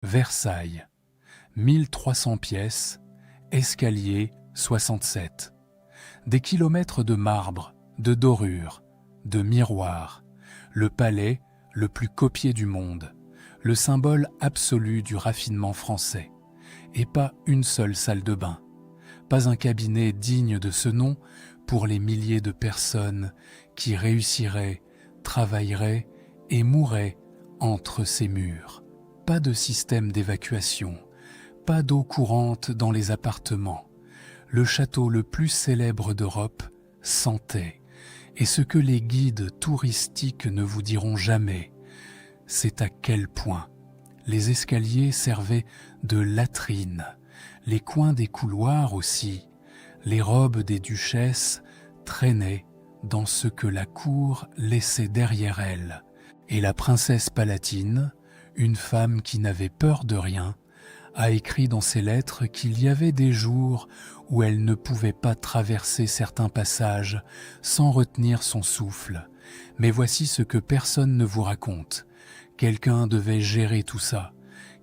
Versailles, 1300 pièces, escalier 67. Des kilomètres de marbre, de dorure, de miroirs, le palais le plus copié du monde, le symbole absolu du raffinement français, et pas une seule salle de bain, pas un cabinet digne de ce nom pour les milliers de personnes qui réussiraient, travailleraient et mourraient entre ces murs. Pas de système d'évacuation, pas d'eau courante dans les appartements. Le château le plus célèbre d'Europe sentait, et ce que les guides touristiques ne vous diront jamais, c'est à quel point les escaliers servaient de latrines, les coins des couloirs aussi, les robes des duchesses traînaient dans ce que la cour laissait derrière elle, et la princesse palatine, une femme qui n'avait peur de rien, a écrit dans ses lettres qu'il y avait des jours où elle ne pouvait pas traverser certains passages sans retenir son souffle. Mais voici ce que personne ne vous raconte. Quelqu'un devait gérer tout ça.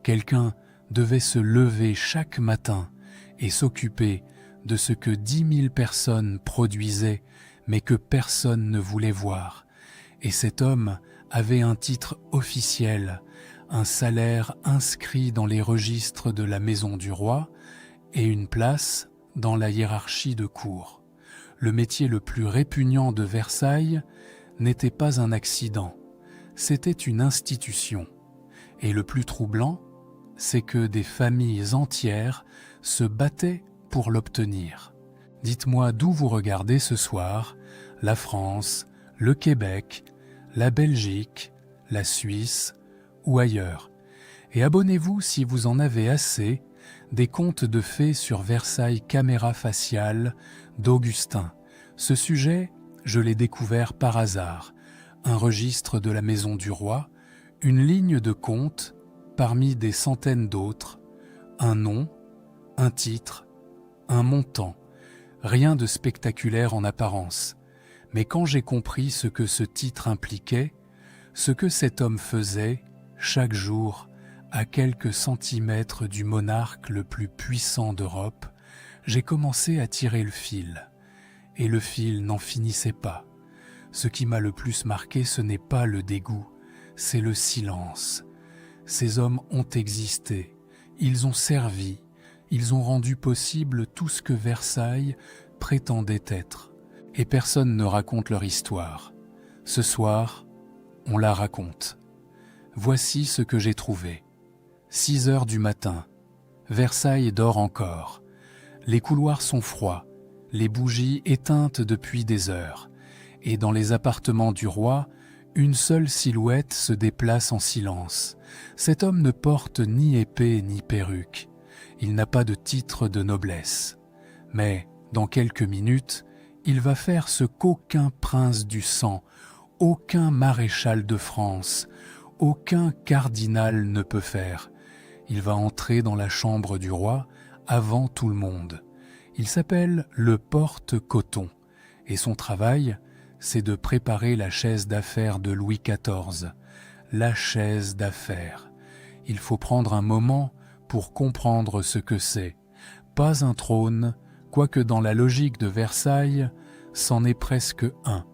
Quelqu'un devait se lever chaque matin et s'occuper de ce que 10 000 personnes produisaient, mais que personne ne voulait voir. Et cet homme avait un titre officiel, un salaire inscrit dans les registres de la maison du roi et une place dans la hiérarchie de cour. Le métier le plus répugnant de Versailles n'était pas un accident, c'était une institution. Et le plus troublant, c'est que des familles entières se battaient pour l'obtenir. Dites-moi d'où vous regardez ce soir, la France, le Québec, la Belgique, la Suisse ou ailleurs. Et abonnez-vous si vous en avez assez des contes de fées sur Versailles caméra faciale d'Augustin. Ce sujet, je l'ai découvert par hasard. Un registre de la maison du roi, une ligne de contes parmi des centaines d'autres, un nom, un titre, un montant. Rien de spectaculaire en apparence. Mais quand j'ai compris ce que ce titre impliquait, ce que cet homme faisait, chaque jour, à quelques centimètres du monarque le plus puissant d'Europe, j'ai commencé à tirer le fil. Et le fil n'en finissait pas. Ce qui m'a le plus marqué, ce n'est pas le dégoût, c'est le silence. Ces hommes ont existé, ils ont servi, ils ont rendu possible tout ce que Versailles prétendait être. Et personne ne raconte leur histoire. Ce soir, on la raconte. Voici ce que j'ai trouvé. 6 heures du matin. Versailles dort encore. Les couloirs sont froids, les bougies éteintes depuis des heures. Et dans les appartements du roi, une seule silhouette se déplace en silence. Cet homme ne porte ni épée ni perruque. Il n'a pas de titre de noblesse. Mais, dans quelques minutes, il va faire ce qu'aucun prince du sang, aucun maréchal de France, aucun cardinal ne peut faire. Il va entrer dans la chambre du roi avant tout le monde. Il s'appelle le porte-coton et son travail, c'est de préparer la chaise d'affaires de Louis XIV. La chaise d'affaires. Il faut prendre un moment pour comprendre ce que c'est. Pas un trône, quoique dans la logique de Versailles, c'en est presque un.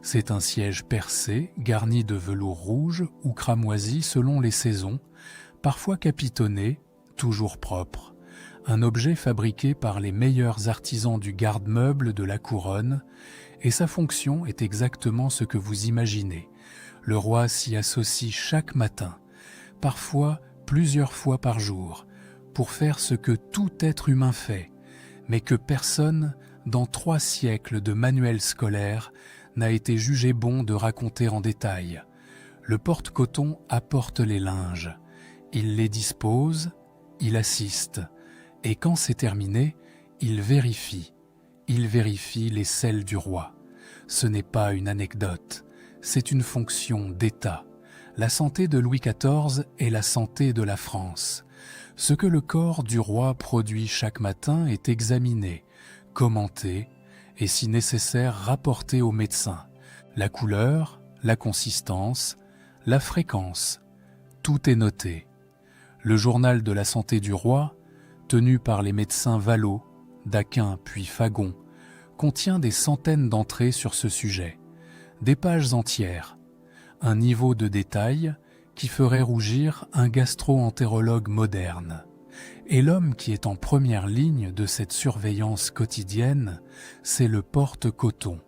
C'est un siège percé, garni de velours rouge ou cramoisi selon les saisons, parfois capitonné, toujours propre. Un objet fabriqué par les meilleurs artisans du garde-meuble de la couronne, et sa fonction est exactement ce que vous imaginez. Le roi s'y associe chaque matin, parfois plusieurs fois par jour, pour faire ce que tout être humain fait, mais que personne, dans 3 siècles de manuels scolaires, n'a été jugé bon de raconter en détail. Le porte-coton apporte les linges, il les dispose, il assiste, et quand c'est terminé, il vérifie les selles du roi. Ce n'est pas une anecdote, c'est une fonction d'État. La santé de Louis XIV est la santé de la France. Ce que le corps du roi produit chaque matin est examiné, commenté et si nécessaire rapporté au médecin. La couleur, la consistance, la fréquence, tout est noté. Le journal de la santé du roi, tenu par les médecins Vallot, Daquin puis Fagon, contient des centaines d'entrées sur ce sujet, des pages entières, un niveau de détail qui ferait rougir un gastro-entérologue moderne. Et l'homme qui est en première ligne de cette surveillance quotidienne, c'est le porte-coton.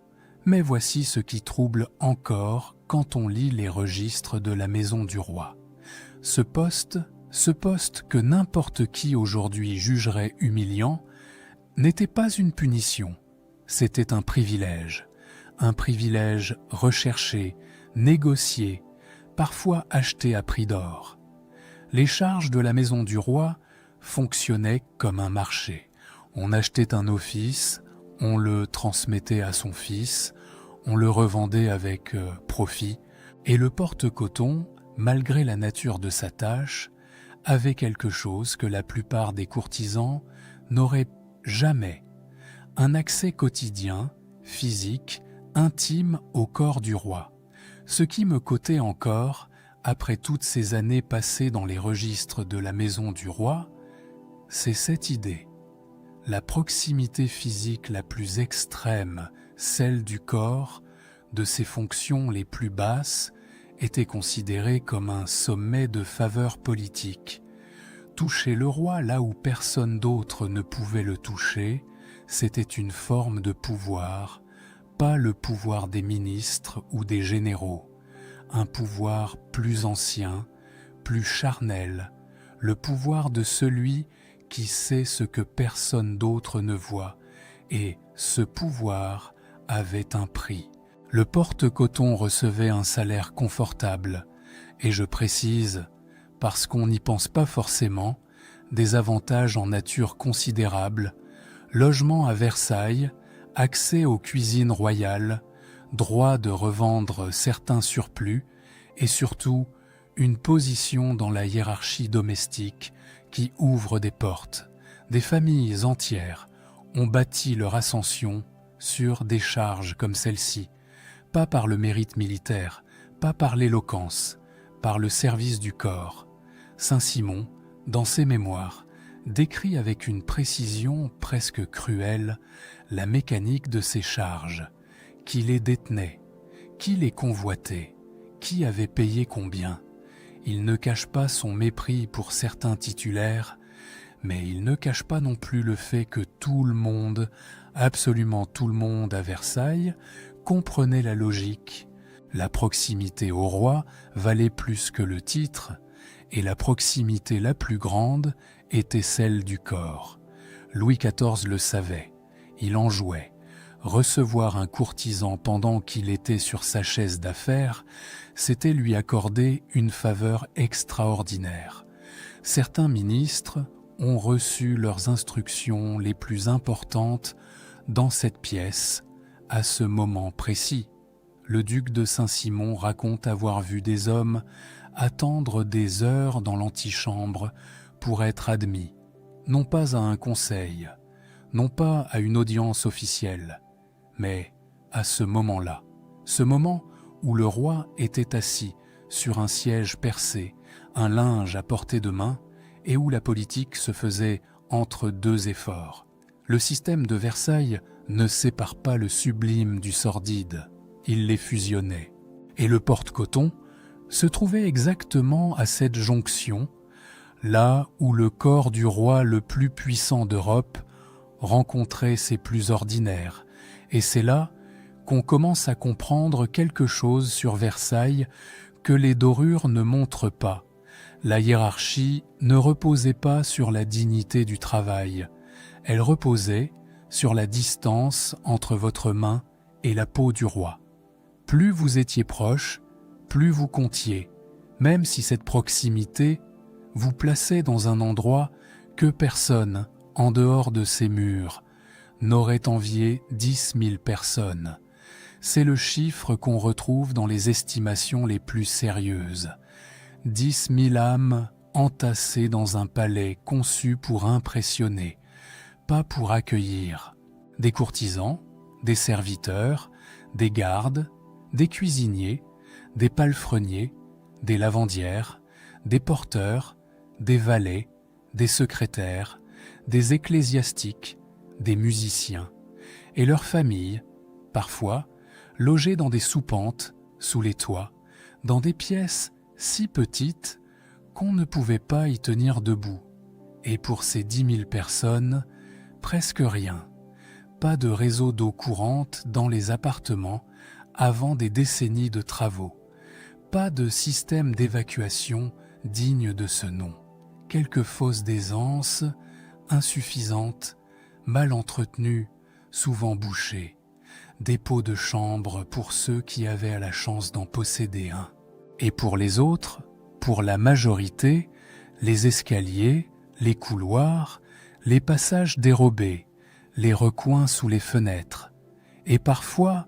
Mais voici ce qui trouble encore quand on lit les registres de la maison du roi. Ce poste que n'importe qui aujourd'hui jugerait humiliant, n'était pas une punition, c'était un privilège recherché, négocié, parfois acheté à prix d'or. Les charges de la maison du roi fonctionnaient comme un marché. On achetait un office, on le transmettait à son fils, on le revendait avec profit, et le porte-coton, malgré la nature de sa tâche, avait quelque chose que la plupart des courtisans n'auraient jamais, un accès quotidien, physique, intime au corps du roi. Ce qui me cotait encore, après toutes ces années passées dans les registres de la maison du roi, c'est cette idée. La proximité physique la plus extrême, celle du corps, de ses fonctions les plus basses, était considérée comme un sommet de faveur politique. Toucher le roi là où personne d'autre ne pouvait le toucher, c'était une forme de pouvoir, pas le pouvoir des ministres ou des généraux, un pouvoir plus ancien, plus charnel, le pouvoir de celui qui sait ce que personne d'autre ne voit, et ce pouvoir avait un prix. Le porte-coton recevait un salaire confortable, et je précise, parce qu'on n'y pense pas forcément, des avantages en nature considérables, logement à Versailles, accès aux cuisines royales, droit de revendre certains surplus et surtout une position dans la hiérarchie domestique qui ouvre des portes. Des familles entières ont bâti leur ascension sur des charges comme celle-ci, pas par le mérite militaire, pas par l'éloquence, par le service du corps. Saint-Simon, dans ses mémoires, décrit avec une précision presque cruelle la mécanique de ces charges, qui les détenait, qui les convoitait, qui avait payé combien. Il ne cache pas son mépris pour certains titulaires, mais il ne cache pas non plus le fait que tout le monde, absolument tout le monde à Versailles, comprenait la logique. La proximité au roi valait plus que le titre, et la proximité la plus grande était celle du corps. Louis XIV le savait, il en jouait. Recevoir un courtisan pendant qu'il était sur sa chaise d'affaires, c'était lui accorder une faveur extraordinaire. Certains ministres ont reçu leurs instructions les plus importantes dans cette pièce, à ce moment précis. Le duc de Saint-Simon raconte avoir vu des hommes attendre des heures dans l'antichambre pour être admis, non pas à un conseil, non pas à une audience officielle, mais à ce moment-là, ce moment où le roi était assis sur un siège percé, un linge à portée de main, et où la politique se faisait entre deux efforts. Le système de Versailles ne sépare pas le sublime du sordide, il les fusionnait. Et le porte-coton se trouvait exactement à cette jonction, là où le corps du roi le plus puissant d'Europe rencontrait ses plus ordinaires. Et c'est là qu'on commence à comprendre quelque chose sur Versailles que les dorures ne montrent pas. La hiérarchie ne reposait pas sur la dignité du travail, elle reposait sur la distance entre votre main et la peau du roi. Plus vous étiez proche, plus vous comptiez, même si cette proximité vous plaçait dans un endroit que personne, en dehors de ces murs, n'aurait envié 10 000 personnes. C'est le chiffre qu'on retrouve dans les estimations les plus sérieuses. 10 000 âmes entassées dans un palais conçu pour impressionner, pas pour accueillir. Des courtisans, des serviteurs, des gardes, des cuisiniers, des palefreniers, des lavandières, des porteurs, des valets, des secrétaires, des ecclésiastiques, des musiciens, et leurs familles, parfois, logées dans des soupentes, sous les toits, dans des pièces si petites qu'on ne pouvait pas y tenir debout. Et pour ces 10 000 personnes, presque rien. Pas de réseau d'eau courante dans les appartements avant des décennies de travaux. Pas de système d'évacuation digne de ce nom. Quelques fosses d'aisance, insuffisantes, mal entretenues, souvent bouchées. Des pots de chambre pour ceux qui avaient la chance d'en posséder un. Et pour les autres, pour la majorité, les escaliers, les couloirs, les passages dérobés, les recoins sous les fenêtres. Et parfois,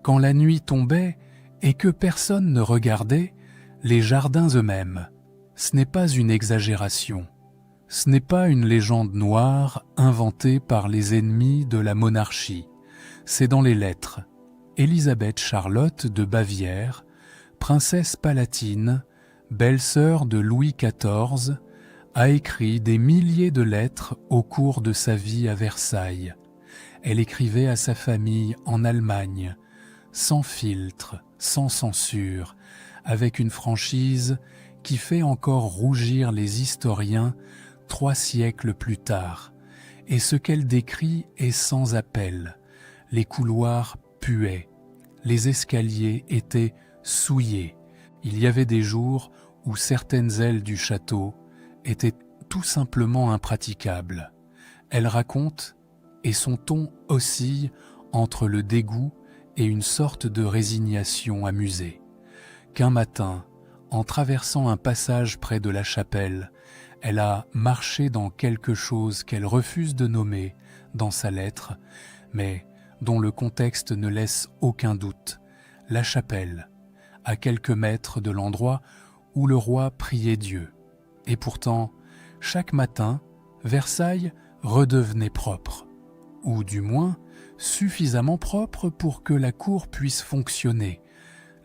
quand la nuit tombait et que personne ne regardait, les jardins eux-mêmes. Ce n'est pas une exagération. Ce n'est pas une légende noire inventée par les ennemis de la monarchie. C'est dans les lettres. Élisabeth Charlotte de Bavière, princesse palatine, belle-sœur de Louis XIV, a écrit des milliers de lettres au cours de sa vie à Versailles. Elle écrivait à sa famille en Allemagne, sans filtre, sans censure, avec une franchise qui fait encore rougir les historiens 3 siècles plus tard. Et ce qu'elle décrit est sans appel. Les couloirs puaient, les escaliers étaient souillés. Il y avait des jours où certaines ailes du château étaient tout simplement impraticables. Elle raconte, et son ton oscille entre le dégoût et une sorte de résignation amusée, qu'un matin, en traversant un passage près de la chapelle, elle a marché dans quelque chose qu'elle refuse de nommer dans sa lettre, mais dont le contexte ne laisse aucun doute, la chapelle, à quelques mètres de l'endroit où le roi priait Dieu. Et pourtant, chaque matin, Versailles redevenait propre, ou du moins suffisamment propre pour que la cour puisse fonctionner.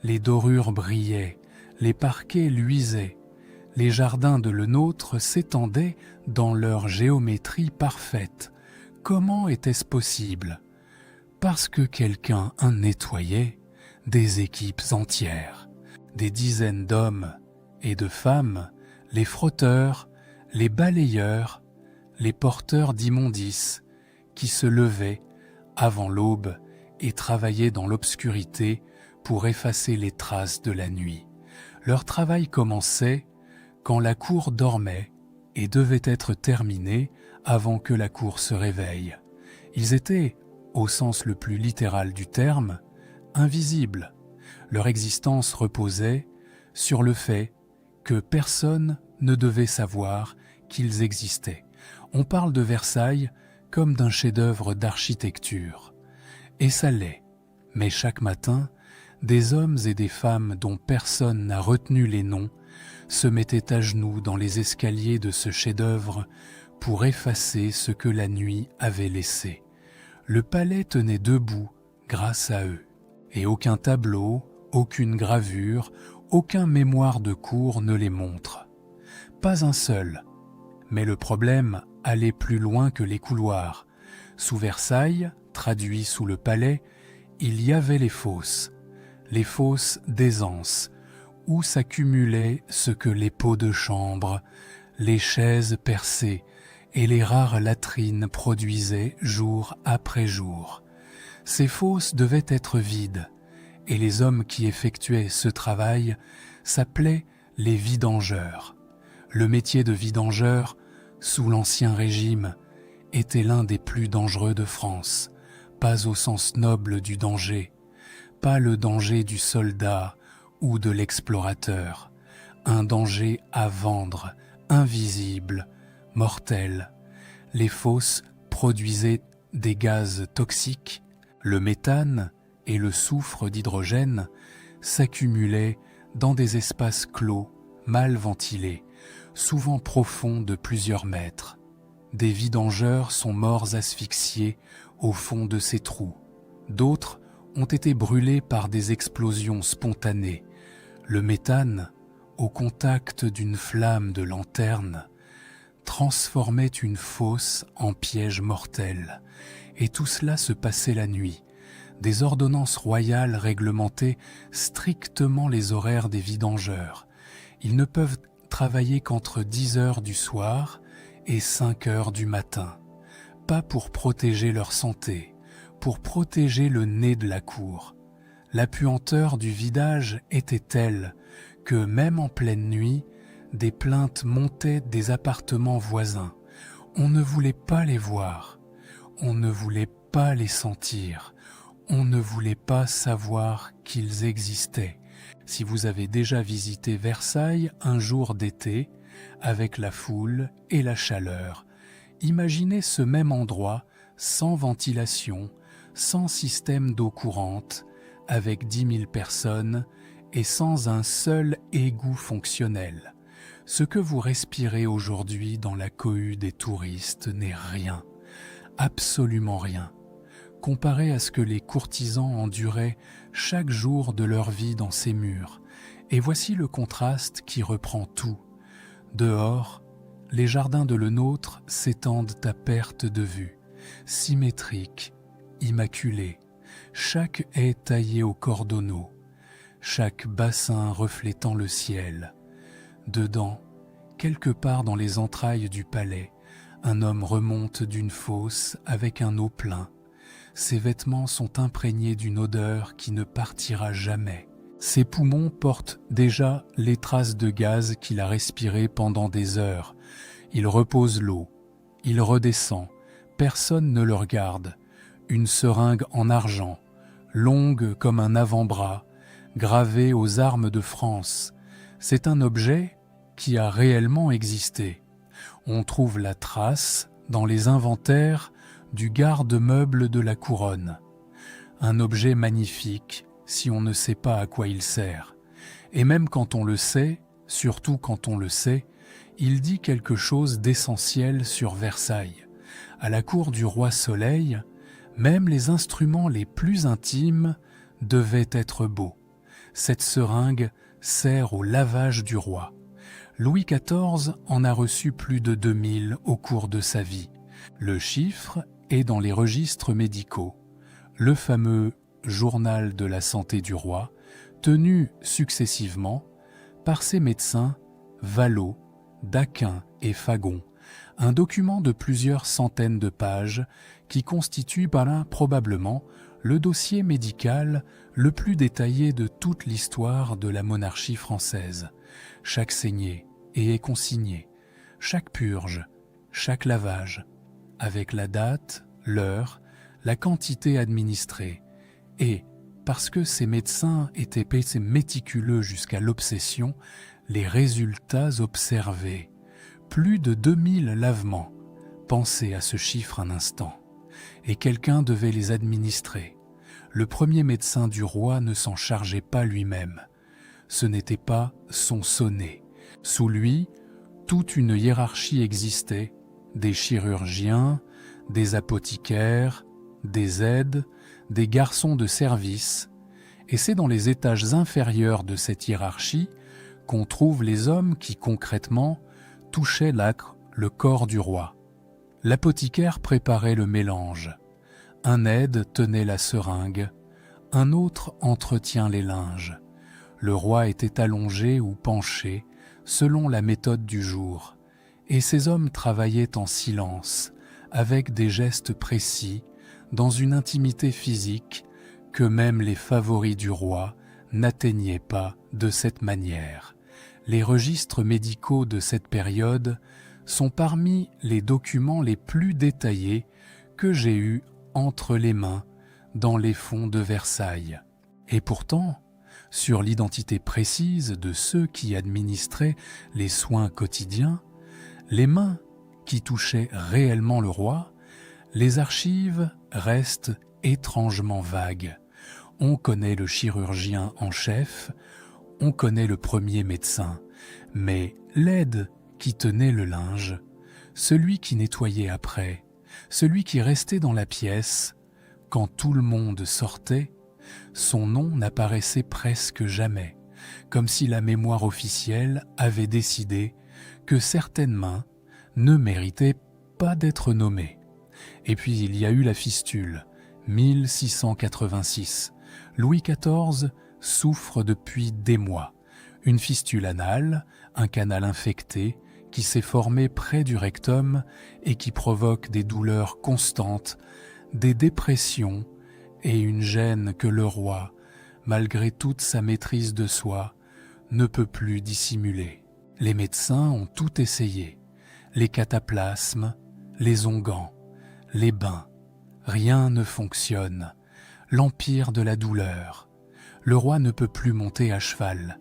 Les dorures brillaient, les parquets luisaient, les jardins de Lenôtre s'étendaient dans leur géométrie parfaite. Comment était-ce possible ? Parce que quelqu'un en nettoyait des équipes entières, des dizaines d'hommes et de femmes, les frotteurs, les balayeurs, les porteurs d'immondices, qui se levaient avant l'aube et travaillaient dans l'obscurité pour effacer les traces de la nuit. Leur travail commençait quand la cour dormait et devait être terminé avant que la cour se réveille. Ils étaient, au sens le plus littéral du terme, invisibles. Leur existence reposait sur le fait que personne ne devait savoir qu'ils existaient. On parle de Versailles comme d'un chef-d'œuvre d'architecture. Et ça l'est. Mais chaque matin, des hommes et des femmes dont personne n'a retenu les noms se mettaient à genoux dans les escaliers de ce chef-d'œuvre pour effacer ce que la nuit avait laissé. Le palais tenait debout grâce à eux. Et aucun tableau, aucune gravure, aucun mémoire de cour ne les montre. Pas un seul. Mais le problème allait plus loin que les couloirs. Sous Versailles, traduit sous le palais, il y avait les fosses d'aisance, où s'accumulait ce que les pots de chambre, les chaises percées et les rares latrines produisaient jour après jour. Ces fosses devaient être vides, et les hommes qui effectuaient ce travail s'appelaient les vidangeurs. Le métier de vidangeur, sous l'Ancien Régime, était l'un des plus dangereux de France, pas au sens noble du danger, pas le danger du soldat ou de l'explorateur, un danger à vendre, invisible, mortel. Les fosses produisaient des gaz toxiques, le méthane et le soufre d'hydrogène s'accumulaient dans des espaces clos, mal ventilés, souvent profonds de plusieurs mètres. Des vidangeurs sont morts asphyxiés au fond de ces trous. D'autres ont été brûlés par des explosions spontanées. Le méthane, au contact d'une flamme de lanterne, transformait une fosse en piège mortel. Et tout cela se passait la nuit. Des ordonnances royales réglementaient strictement les horaires des vidangeurs. Ils ne peuvent travailler qu'entre 10 heures du soir et 5 heures du matin. Pas pour protéger leur santé, pour protéger le nez de la cour. La puanteur du vidage était telle que même en pleine nuit, des plaintes montaient des appartements voisins. On ne voulait pas les voir, on ne voulait pas les sentir, on ne voulait pas savoir qu'ils existaient. Si vous avez déjà visité Versailles un jour d'été, avec la foule et la chaleur, imaginez ce même endroit sans ventilation, sans système d'eau courante, avec 10 000 personnes et sans un seul égout fonctionnel. Ce que vous respirez aujourd'hui dans la cohue des touristes n'est rien, absolument rien, comparé à ce que les courtisans enduraient chaque jour de leur vie dans ces murs. Et voici le contraste qui reprend tout. Dehors, les jardins de Lenôtre s'étendent à perte de vue, symétriques, immaculés, chaque haie taillée au cordonneau, chaque bassin reflétant le ciel. Dedans, quelque part dans les entrailles du palais, un homme remonte d'une fosse avec un eau plein. Ses vêtements sont imprégnés d'une odeur qui ne partira jamais. Ses poumons portent déjà les traces de gaz qu'il a respirées pendant des heures. Il repose l'eau, il redescend, personne ne le regarde. Une seringue en argent, longue comme un avant-bras, gravée aux armes de France. C'est un objet qui a réellement existé. On trouve la trace dans les inventaires du garde-meuble de la couronne. Un objet magnifique si on ne sait pas à quoi il sert. Et même quand on le sait, surtout quand on le sait, il dit quelque chose d'essentiel sur Versailles. À la cour du roi Soleil, même les instruments les plus intimes devaient être beaux. Cette seringue sert au lavage du roi. Louis XIV en a reçu plus de 2000 au cours de sa vie. Le chiffre est dans les registres médicaux. Le fameux Journal de la santé du roi, tenu successivement par ses médecins Vallot, Daquin et Fagon, un document de plusieurs centaines de pages qui constitue probablement le dossier médical le plus détaillé de toute l'histoire de la monarchie française. Chaque saignée est consigné, chaque purge, chaque lavage, avec la date, l'heure, la quantité administrée. Et, parce que ces médecins étaient méticuleux jusqu'à l'obsession, les résultats observés. Plus de 2000 lavements. Pensez à ce chiffre un instant. Et quelqu'un devait les administrer. Le premier médecin du roi ne s'en chargeait pas lui-même. Ce n'était pas son sonnet. Sous lui, toute une hiérarchie existait. Des chirurgiens, des apothicaires, des aides, des garçons de service. Et c'est dans les étages inférieurs de cette hiérarchie qu'on trouve les hommes qui, concrètement, touchaient le corps du roi. L'apothicaire préparait le mélange. Un aide tenait la seringue, un autre entretient les linges. Le roi était allongé ou penché, selon la méthode du jour, et ces hommes travaillaient en silence, avec des gestes précis, dans une intimité physique que même les favoris du roi n'atteignaient pas de cette manière. Les registres médicaux de cette période sont parmi les documents les plus détaillés que j'ai eus entre les mains dans les fonds de Versailles. Et pourtant, sur l'identité précise de ceux qui administraient les soins quotidiens, les mains qui touchaient réellement le roi, les archives restent étrangement vagues. On connaît le chirurgien en chef, on connaît le premier médecin, mais l'aide qui tenait le linge, celui qui nettoyait après, celui qui restait dans la pièce, quand tout le monde sortait, son nom n'apparaissait presque jamais. comme si la mémoire officielle avait décidé que certaines mains ne méritaient pas d'être nommées. Et puis il y a eu la fistule, 1686. Louis XIV souffre depuis des mois. Une fistule anale, un canal infecté, qui s'est formé près du rectum et qui provoque des douleurs constantes, des dépressions et une gêne que le roi, malgré toute sa maîtrise de soi, ne peut plus dissimuler. Les médecins ont tout essayé, les cataplasmes, les onguents, les bains. Rien ne fonctionne. L'empire de la douleur. Le roi ne peut plus monter à cheval.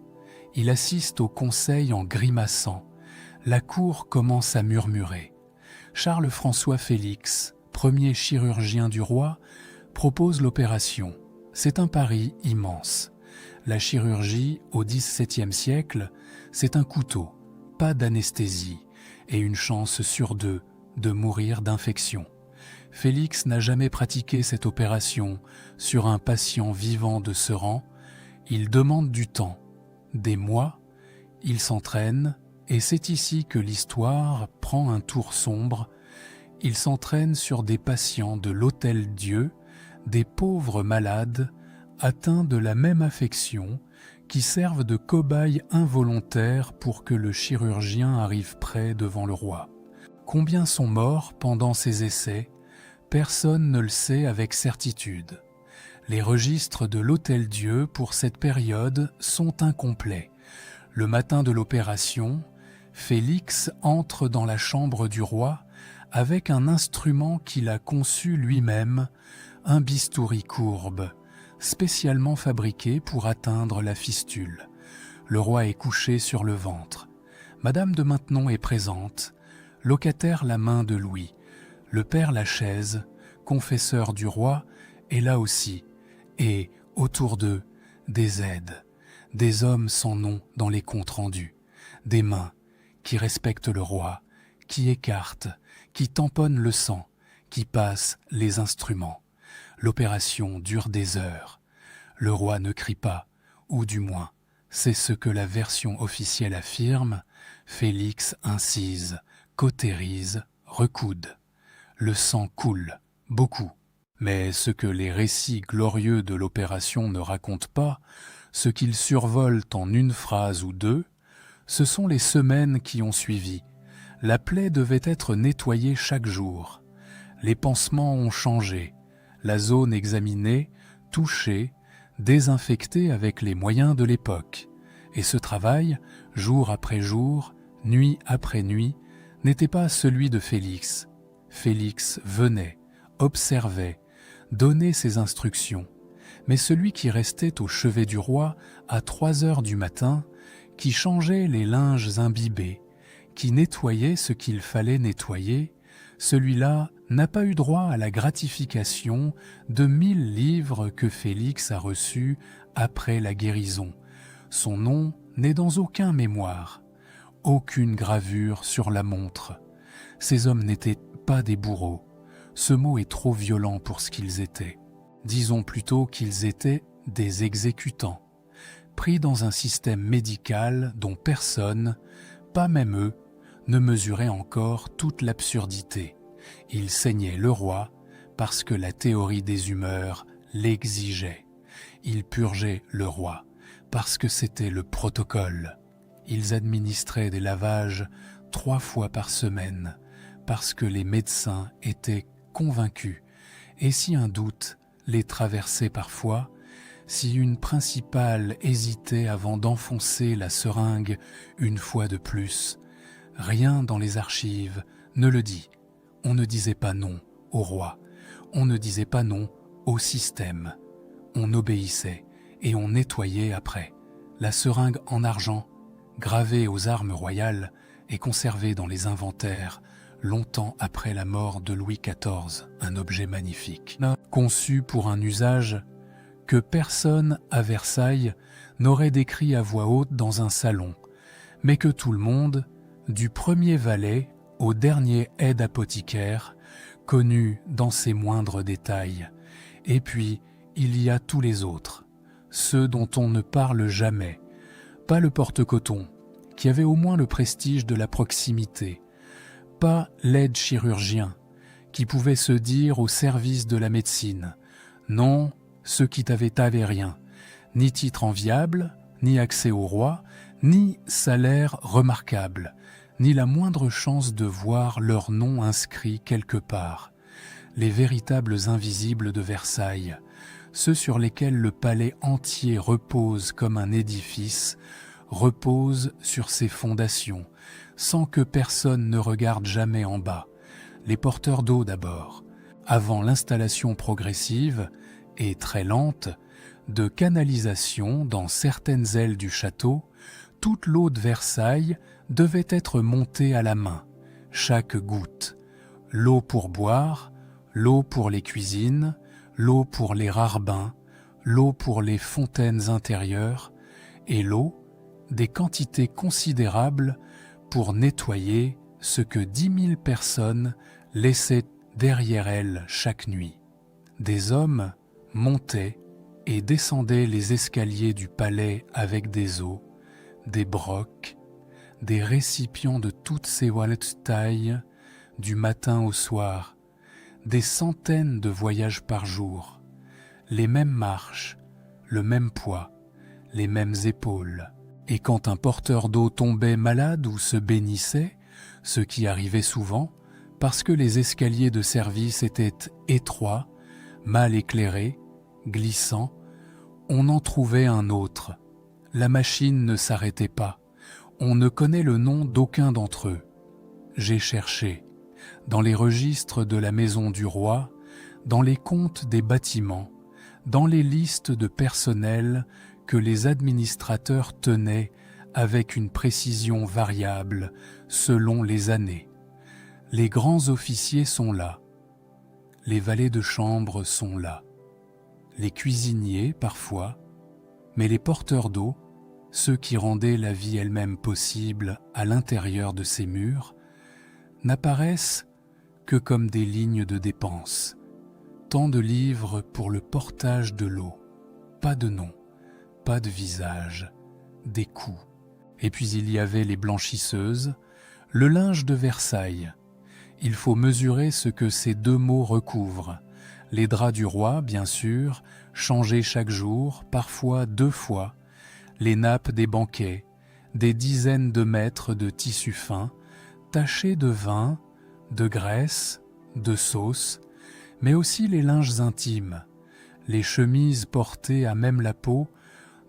Il assiste au conseil en grimaçant. La cour commence à murmurer. Charles-François Félix, premier chirurgien du roi, propose l'opération. C'est un pari immense. La chirurgie, au XVIIe siècle, c'est un couteau, pas d'anesthésie, et une chance sur deux de mourir d'infection. Félix n'a jamais pratiqué cette opération sur un patient vivant de ce rang. Il demande du temps, des mois, il s'entraîne, et c'est ici que l'histoire prend un tour sombre. Il s'entraîne sur des patients de l'Hôtel-Dieu, des pauvres malades atteints de la même affection, qui servent de cobayes involontaires pour que le chirurgien arrive près devant le roi. Combien sont morts pendant ces essais? Personne ne le sait avec certitude. Les registres de l'Hôtel-Dieu pour cette période sont incomplets. Le matin de l'opération, Félix entre dans la chambre du roi avec un instrument qu'il a conçu lui-même, un bistouri courbe, spécialement fabriqué pour atteindre la fistule. Le roi est couché sur le ventre. Madame de Maintenon est présente, locataire la main de Louis. Le père Lachaise, confesseur du roi, est là aussi, et, autour d'eux, des aides, des hommes sans nom dans les comptes rendus, des mains qui respectent le roi, qui écartent, qui tamponnent le sang, qui passent les instruments. L'opération dure des heures. Le roi ne crie pas, ou du moins, c'est ce que la version officielle affirme. Félix incise, cautérise, recoude. Le sang coule, beaucoup. Mais ce que les récits glorieux de l'opération ne racontent pas, ce qu'ils survolent en une phrase ou deux, ce sont les semaines qui ont suivi. La plaie devait être nettoyée chaque jour. Les pansements ont changé. La zone examinée, touchée, désinfectée avec les moyens de l'époque. Et ce travail, jour après jour, nuit après nuit, n'était pas celui de Félix. Félix venait, observait, donnait ses instructions. Mais celui qui restait au chevet du roi à 3 heures du matin, qui changeait les linges imbibés, qui nettoyait ce qu'il fallait nettoyer, celui-là n'a pas eu droit à la gratification de 1000 livres que Félix a reçus après la guérison. Son nom n'est dans aucun mémoire, aucune gravure sur la montre. Ces hommes n'étaient pas des bourreaux. Ce mot est trop violent pour ce qu'ils étaient. Disons plutôt qu'ils étaient des exécutants, pris dans un système médical dont personne, pas même eux, ne mesurait encore toute l'absurdité. Ils saignaient le roi parce que la théorie des humeurs l'exigeait. Ils purgeaient le roi parce que c'était le protocole. Ils administraient des lavages 3 fois par semaine parce que les médecins étaient convaincus. Et si un doute les traversait parfois, si une principale hésitait avant d'enfoncer la seringue une fois de plus, rien dans les archives ne le dit. On ne disait pas non au roi, on ne disait pas non au système. On obéissait et on nettoyait après. La seringue en argent, gravée aux armes royales, est conservée dans les inventaires longtemps après la mort de Louis XIV, un objet magnifique, conçu pour un usage que personne à Versailles n'aurait décrit à voix haute dans un salon, mais que tout le monde, du premier valet au dernier aide apothicaire, connu dans ses moindres détails. Et puis, il y a tous les autres, ceux dont on ne parle jamais, Pas le porte-coton, qui avait au moins le prestige de la proximité. Pas l'aide chirurgien, qui pouvait se dire au service de la médecine. Non, ceux qui n'avaient rien, ni titre enviable, ni accès au roi, ni salaire remarquable, ni la moindre chance de voir leur nom inscrit quelque part. Les véritables invisibles de Versailles, ceux sur lesquels le palais entier repose comme un édifice, repose sur ses fondations, sans que personne ne regarde jamais en bas. Les porteurs d'eau d'abord, avant l'installation progressive et très lente de canalisation dans certaines ailes du château, toute l'eau de Versailles devait être montée à la main, chaque goutte. L'eau pour boire, l'eau pour les cuisines, l'eau pour les rares bains, l'eau pour les fontaines intérieures, et l'eau, des quantités considérables pour nettoyer ce que 10 000 personnes laissaient derrière elles chaque nuit. Des hommes montaient et descendaient les escaliers du palais avec des eaux, des brocs, des récipients de toutes ces tailles, du matin au soir, des centaines de voyages par jour, les mêmes marches, le même poids, les mêmes épaules. Et quand un porteur d'eau tombait malade ou se bénissait, ce qui arrivait souvent, parce que les escaliers de service étaient étroits, mal éclairés, glissants, on en trouvait un autre. La machine ne s'arrêtait pas. On ne connaît le nom d'aucun d'entre eux. J'ai cherché, dans les registres de la maison du roi, dans les comptes des bâtiments, dans les listes de personnel que les administrateurs tenaient avec une précision variable selon les années. Les grands officiers sont là, les valets de chambre sont là, les cuisiniers parfois, mais les porteurs d'eau, ceux qui rendaient la vie elle-même possible à l'intérieur de ces murs, n'apparaissent que comme des lignes de dépenses. Tant de livres pour le portage de l'eau, pas de nom, pas de visage, des coûts. Et puis il y avait les blanchisseuses, le linge de Versailles. Il faut mesurer ce que ces deux mots recouvrent. Les draps du roi, bien sûr, changés chaque jour, parfois 2 fois, les nappes des banquets, des dizaines de mètres de tissu fin, tachés de vin, de graisse, de sauce, mais aussi les linges intimes, les chemises portées à même la peau,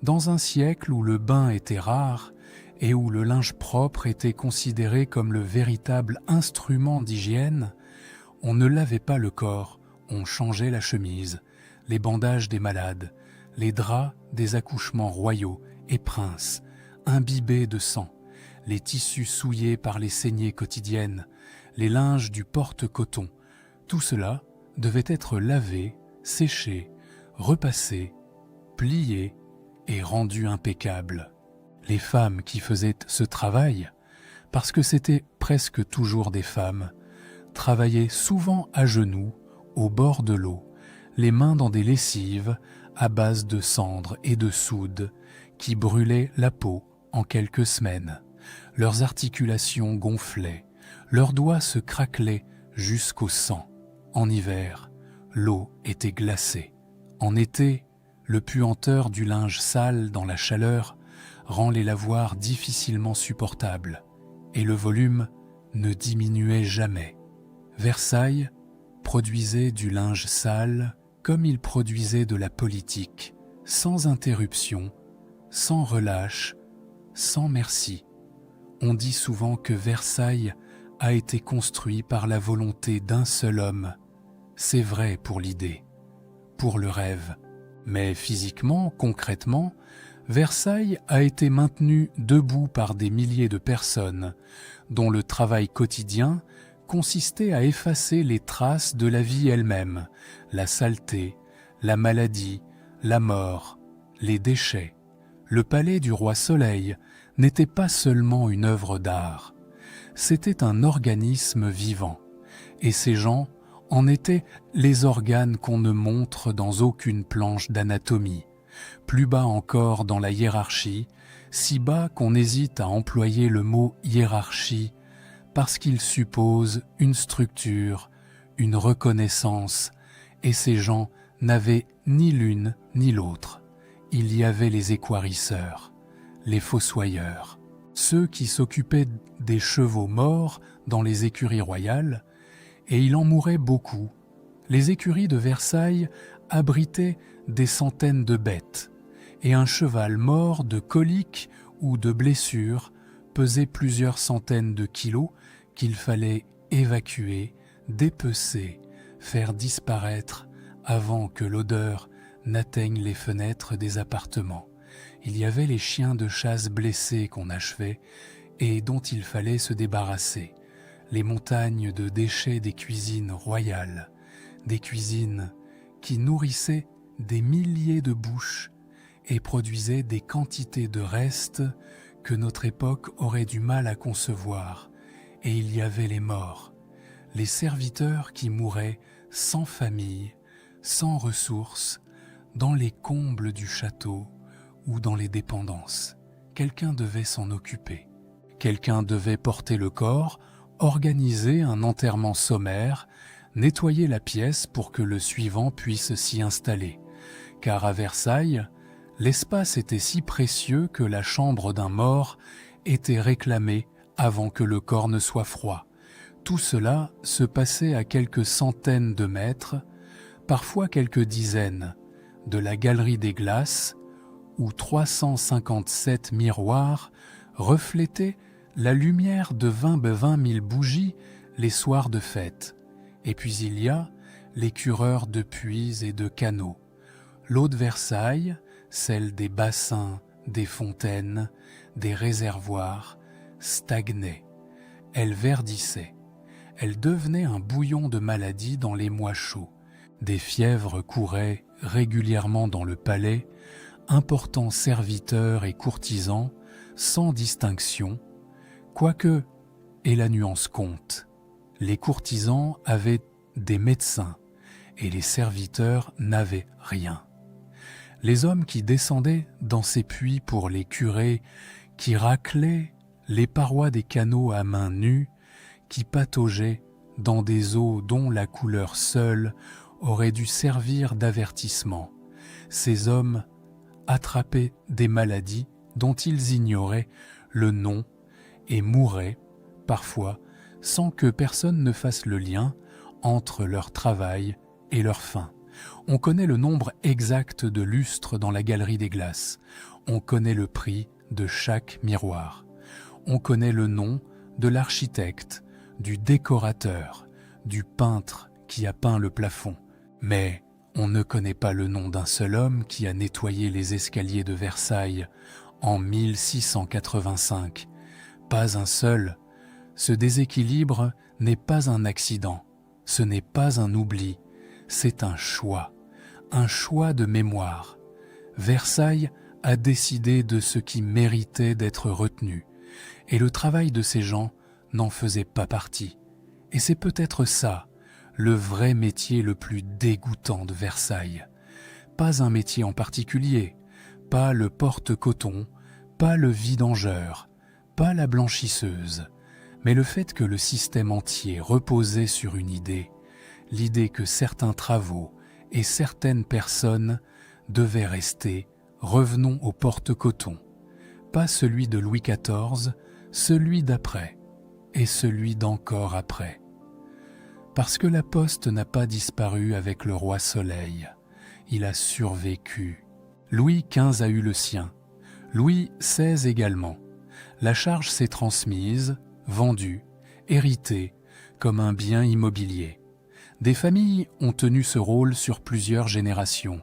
dans un siècle où le bain était rare et où le linge propre était considéré comme le véritable instrument d'hygiène, on ne lavait pas le corps, on changeait la chemise, les bandages des malades, les draps des accouchements royaux et princes, imbibés de sang, les tissus souillés par les saignées quotidiennes, les linges du porte-coton, tout cela devait être lavé, séché, repassé, plié et rendu impeccable. Les femmes qui faisaient ce travail, parce que c'était presque toujours des femmes, travaillaient souvent à genoux, au bord de l'eau, les mains dans des lessives à base de cendres et de soude qui brûlaient la peau en quelques semaines. Leurs articulations gonflaient, leurs doigts se craquelaient jusqu'au sang. En hiver, l'eau était glacée. En été, le puanteur du linge sale dans la chaleur rend les lavoirs difficilement supportables, et le volume ne diminuait jamais. Versailles produisait du linge sale comme il produisait de la politique, sans interruption, sans relâche, sans merci. On dit souvent que Versailles a été construit par la volonté d'un seul homme. C'est vrai pour l'idée, pour le rêve. Mais physiquement, concrètement, Versailles a été maintenu debout par des milliers de personnes, dont le travail quotidien consistait à effacer les traces de la vie elle-même, la saleté, la maladie, la mort, les déchets. Le palais du roi Soleil n'était pas seulement une œuvre d'art, c'était un organisme vivant, et ces gens en étaient les organes qu'on ne montre dans aucune planche d'anatomie. Plus bas encore dans la hiérarchie, si bas qu'on hésite à employer le mot hiérarchie parce qu'il suppose une structure, une reconnaissance, et ces gens n'avaient ni l'une ni l'autre. Il y avait les équarrisseurs, les fossoyeurs, ceux qui s'occupaient des chevaux morts dans les écuries royales, et il en mourait beaucoup. Les écuries de Versailles abritaient des centaines de bêtes, et un cheval mort de coliques ou de blessures pesait plusieurs centaines de kilos qu'il fallait évacuer, dépecer, faire disparaître avant que l'odeur n'atteigne les fenêtres des appartements. Il y avait les chiens de chasse blessés qu'on achevait et dont il fallait se débarrasser, les montagnes de déchets des cuisines royales, des cuisines qui nourrissaient des milliers de bouches et produisaient des quantités de restes que notre époque aurait du mal à concevoir. Et il y avait les morts, les serviteurs qui mouraient sans famille, sans ressources, dans les combles du château ou dans les dépendances. Quelqu'un devait s'en occuper. Quelqu'un devait porter le corps, organiser un enterrement sommaire, nettoyer la pièce pour que le suivant puisse s'y installer. Car à Versailles, l'espace était si précieux que la chambre d'un mort était réclamée avant que le corps ne soit froid. Tout cela se passait à quelques centaines de mètres, parfois quelques dizaines, de la galerie des glaces, où 357 miroirs reflétaient la lumière de 20 000 bougies les soirs de fête. Et puis il y a les cureurs de puits et de canaux. L'eau de Versailles, celle des bassins, des fontaines, des réservoirs, stagnait. Elle verdissait. Elle devenait un bouillon de maladie dans les mois chauds. Des fièvres couraient régulièrement dans le palais, important serviteurs et courtisans, sans distinction, quoique, et la nuance compte, les courtisans avaient des médecins et les serviteurs n'avaient rien. Les hommes qui descendaient dans ces puits pour les curer, qui raclaient les parois des canaux à main nue, qui pataugeaient dans des eaux dont la couleur seule aurait dû servir d'avertissement. Ces hommes attrapaient des maladies dont ils ignoraient le nom et mouraient, parfois, sans que personne ne fasse le lien entre leur travail et leur fin. On connaît le nombre exact de lustres dans la galerie des glaces. On connaît le prix de chaque miroir. On connaît le nom de l'architecte, du décorateur, du peintre qui a peint le plafond. Mais on ne connaît pas le nom d'un seul homme qui a nettoyé les escaliers de Versailles en 1685. Pas un seul. Ce déséquilibre n'est pas un accident, ce n'est pas un oubli, c'est un choix de mémoire. Versailles a décidé de ce qui méritait d'être retenu, et le travail de ces gens n'en faisait pas partie. Et c'est peut-être ça, le vrai métier le plus dégoûtant de Versailles. Pas un métier en particulier, pas le porte-coton, pas le vidangeur, pas la blanchisseuse, mais le fait que le système entier reposait sur une idée, l'idée que certains travaux et certaines personnes devaient rester, revenons au porte-coton, pas celui de Louis XIV, celui d'après, et celui d'encore après. Parce que la poste n'a pas disparu avec le roi Soleil, il a survécu. Louis XV a eu le sien, Louis XVI également. La charge s'est transmise, vendue, héritée, comme un bien immobilier. Des familles ont tenu ce rôle sur plusieurs générations.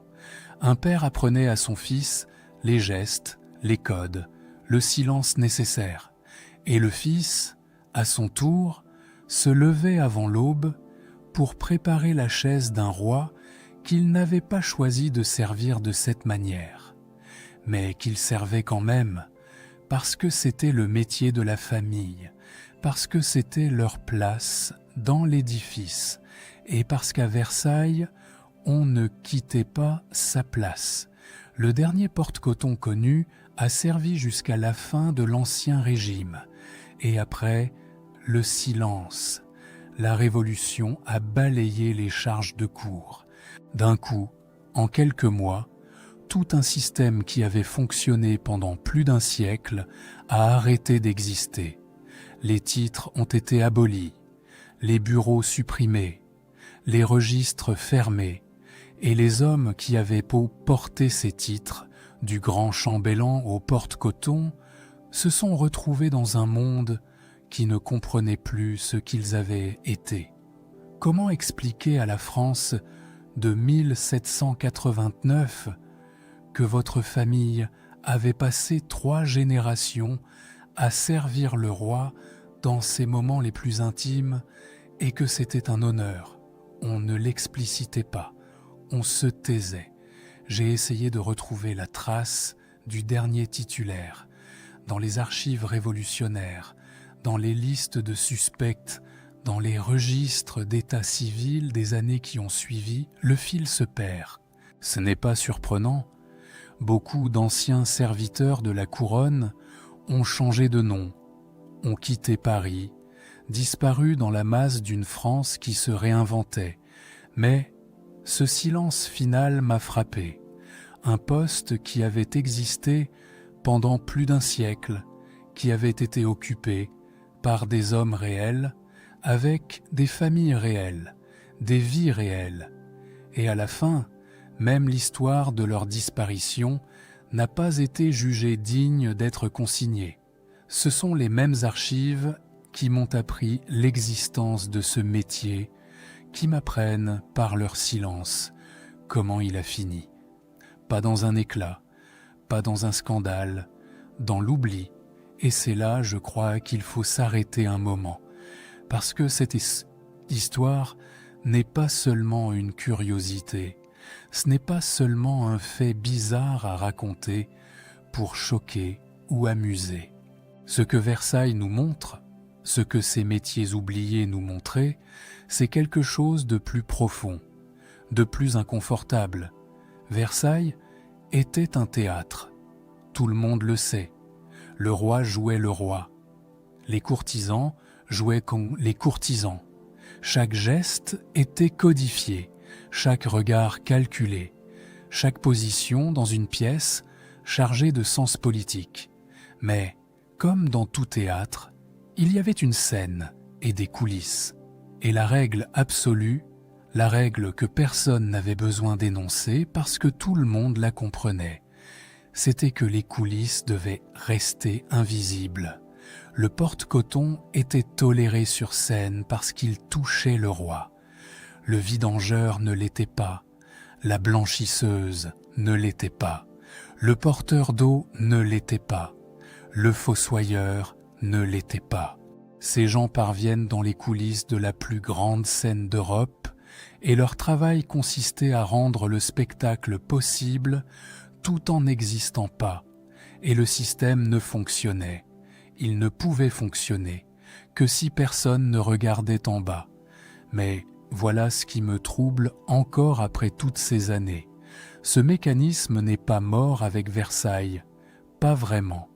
Un père apprenait à son fils les gestes, les codes, le silence nécessaire. Et le fils, à son tour, se levait avant l'aube pour préparer la chaise d'un roi qu'il n'avait pas choisi de servir de cette manière, mais qu'il servait quand même, parce que c'était le métier de la famille, parce que c'était leur place dans l'édifice, et parce qu'à Versailles, on ne quittait pas sa place. Le dernier porte-coton connu a servi jusqu'à la fin de l'Ancien Régime, et après, le silence. La Révolution a balayé les charges de cour. D'un coup, en quelques mois, tout un système qui avait fonctionné pendant plus d'un siècle a arrêté d'exister. Les titres ont été abolis, les bureaux supprimés, les registres fermés, et les hommes qui avaient porté ces titres, du grand chambellan au porte-coton, se sont retrouvés dans un monde qui ne comprenait plus ce qu'ils avaient été. Comment expliquer à la France de 1789 que votre famille avait passé 3 générations à servir le roi dans ses moments les plus intimes et que c'était un honneur? On ne l'explicitait pas, on se taisait. J'ai essayé de retrouver la trace du dernier titulaire dans les archives révolutionnaires, dans les listes de suspects, dans les registres d'état civil des années qui ont suivi. Le fil se perd. Ce n'est pas surprenant. Beaucoup d'anciens serviteurs de la couronne ont changé de nom, ont quitté Paris, disparu dans la masse d'une France qui se réinventait. Mais ce silence final m'a frappé. Un poste qui avait existé pendant plus d'un siècle, qui avait été occupé par des hommes réels, avec des familles réelles, des vies réelles. Et à la fin, même l'histoire de leur disparition n'a pas été jugée digne d'être consignée. Ce sont les mêmes archives qui m'ont appris l'existence de ce métier, qui m'apprennent par leur silence comment il a fini. Pas dans un éclat, pas dans un scandale, dans l'oubli. Et c'est là, je crois, qu'il faut s'arrêter un moment. Parce que cette histoire n'est pas seulement une curiosité, ce n'est pas seulement un fait bizarre à raconter pour choquer ou amuser. Ce que Versailles nous montre, ce que ces métiers oubliés nous montraient, c'est quelque chose de plus profond, de plus inconfortable. Versailles était un théâtre. Tout le monde le sait. Le roi jouait le roi. Les courtisans jouaient comme les courtisans. Chaque geste était codifié, chaque regard calculé, chaque position dans une pièce chargée de sens politique. Mais, comme dans tout théâtre, il y avait une scène et des coulisses. Et la règle absolue, la règle que personne n'avait besoin d'énoncer parce que tout le monde la comprenait, c'était que les coulisses devaient rester invisibles. Le porte-coton était toléré sur scène parce qu'il touchait le roi. Le vidangeur ne l'était pas, la blanchisseuse ne l'était pas, le porteur d'eau ne l'était pas, le fossoyeur ne l'était pas. Ces gens parviennent dans les coulisses de la plus grande scène d'Europe et leur travail consistait à rendre le spectacle possible tout en n'existant pas. Et le système ne fonctionnait. Il ne pouvait fonctionner que si personne ne regardait en bas. Mais voilà ce qui me trouble encore après toutes ces années. Ce mécanisme n'est pas mort avec Versailles. Pas vraiment.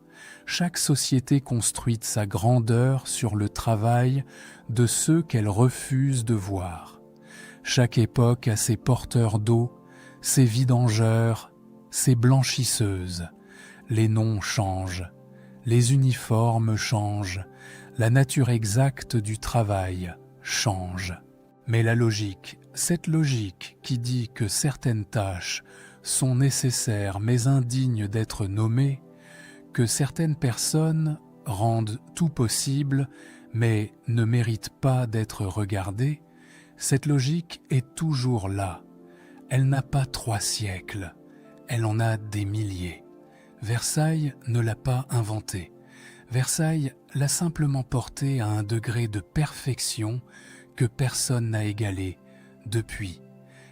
Chaque société construit sa grandeur sur le travail de ceux qu'elle refuse de voir. Chaque époque a ses porteurs d'eau, ses vidangeurs, ses blanchisseuses. Les noms changent, les uniformes changent, la nature exacte du travail change. Mais la logique, cette logique qui dit que certaines tâches sont nécessaires mais indignes d'être nommées, que certaines personnes rendent tout possible mais ne méritent pas d'être regardées, cette logique est toujours là. Elle n'a pas 3 siècles, elle en a des milliers. Versailles ne l'a pas inventée. Versailles l'a simplement portée à un degré de perfection que personne n'a égalé depuis.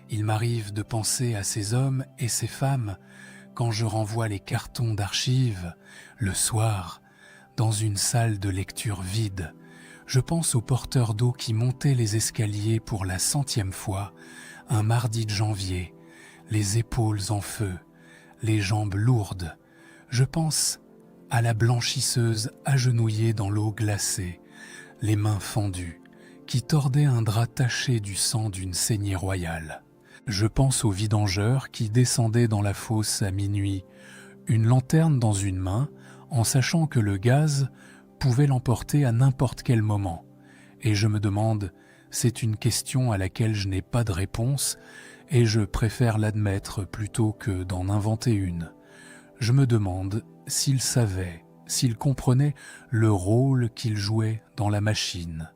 Il m'arrive de penser à ces hommes et ces femmes quand je renvoie les cartons d'archives, le soir, dans une salle de lecture vide. Je pense aux porteurs d'eau qui montaient les escaliers pour la 100e fois, un mardi de janvier, les épaules en feu, les jambes lourdes. Je pense à la blanchisseuse agenouillée dans l'eau glacée, les mains fendues, qui tordait un drap taché du sang d'une saignée royale. Je pense au vidangeur qui descendait dans la fosse à minuit, une lanterne dans une main, en sachant que le gaz pouvait l'emporter à n'importe quel moment. Et je me demande, c'est une question à laquelle je n'ai pas de réponse, et je préfère l'admettre plutôt que d'en inventer une. Je me demande s'il savait, s'il comprenait le rôle qu'il jouait dans la machine,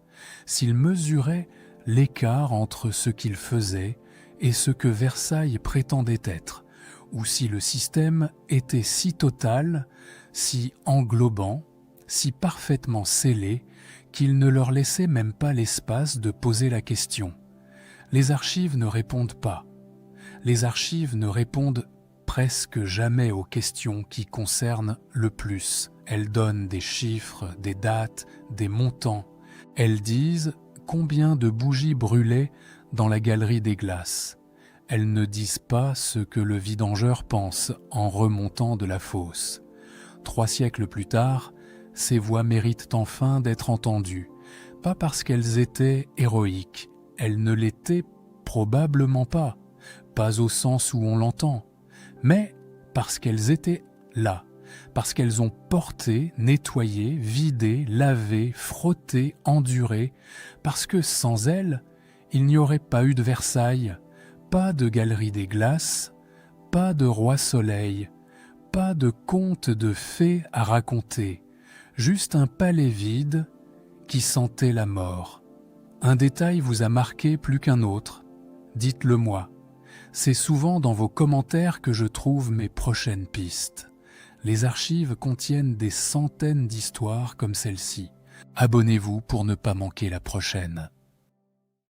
s'il mesurait l'écart entre ce qu'il faisait et ce que Versailles prétendait être, ou si le système était si total, si englobant, si parfaitement scellé, qu'il ne leur laissait même pas l'espace de poser la question. Les archives ne répondent pas. Les archives ne répondent presque jamais aux questions qui concernent le plus. Elles donnent des chiffres, des dates, des montants. Elles disent combien de bougies brûlaient dans la galerie des glaces. Elles ne disent pas ce que le vidangeur pense en remontant de la fosse. 3 siècles plus tard, ces voix méritent enfin d'être entendues, pas parce qu'elles étaient héroïques, elles ne l'étaient probablement pas au sens où on l'entend, mais parce qu'elles étaient là, parce qu'elles ont porté, nettoyé, vidé, lavé, frotté, enduré, parce que sans elles, il n'y aurait pas eu de Versailles, pas de galerie des glaces, pas de roi soleil, pas de conte de fées à raconter, juste un palais vide qui sentait la mort. Un détail vous a marqué plus qu'un autre, dites-le moi. C'est souvent dans vos commentaires que je trouve mes prochaines pistes. Les archives contiennent des centaines d'histoires comme celle-ci. Abonnez-vous pour ne pas manquer la prochaine.